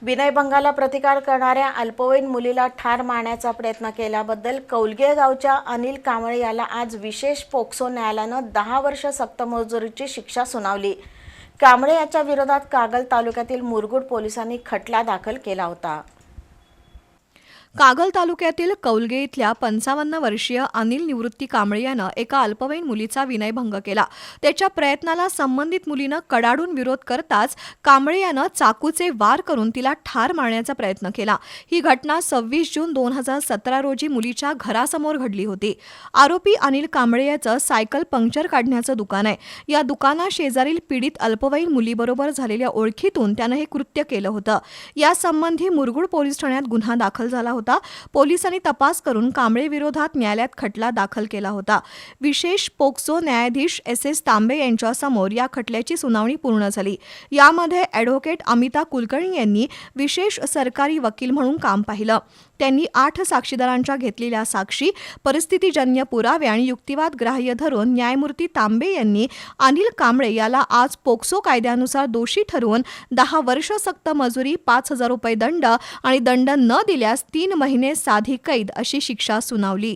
विनयभंगाला प्रतिकार करणाऱ्या अल्पवयीन मुलीला ठार मारण्याचा प्रयत्न केल्याबद्दल कौलगे गावच्या अनिल कांबळे याला आज विशेष पोक्सो न्यायालयानं 10 वर्ष सक्तमजुरीची शिक्षा सुनावली। कांबळे याच्या विरोधात कागल तालुक्यातील मुरगुड पोलिसांनी खटला दाखल केला होता। कागल तालुक्यातील कौलगे इथल्या 55 वर्षीय अनिल निवृत्ती कांबळे यानं एका अल्पवयीन मुलीचा विनयभंग केला। त्याच्या प्रयत्नाला संबंधित मुलीनं कडाडून विरोध करताच कांबळे यानं चाकूचे वार करून तिला ठार मारण्याचा प्रयत्न केला। ही घटना 26 जून 2017 रोजी मुलीच्या घरासमोर घडली होती। आरोपी अनिल कांबळे याचं सायकल पंक्चर काढण्याचं दुकान आहे। या दुकानाशेजारील पीडित अल्पवयीन मुलीबरोबर झालेल्या ओळखीतून त्यानं हे कृत्य केलं होतं। यासंबंधी मुरगुड पोलीस ठाण्यात गुन्हा दाखल झाला होता। पोलिसांनी तपास करून कांबळे विरोधात न्यायालयात खटला दाखल केला होता। विशेष पोक्सो न्यायाधीश एस तांबे यांच्यासमोर या खटल्याची सुनावणी पूर्ण झाली। यामध्ये ॲडव्होकेट अमिता कुलकर्णी यांनी विशेष सरकारी वकील म्हणून काम पाहिलं। त्यांनी 8 साक्षीदारांच्या घेतलेल्या साक्षी, परिस्थितीजन्य पुरावे आणि युक्तिवाद ग्राह्य धरून न्यायमूर्ती तांबे यांनी अनिल कांबळे याला आज पोक्सो कायद्यानुसार दोषी ठरवून 10 वर्ष सक्त मजुरी, 5,000 रुपये दंड आणि दंड न दिल्यास 3 महिने साधी कैद अशी शिक्षा सुनावली।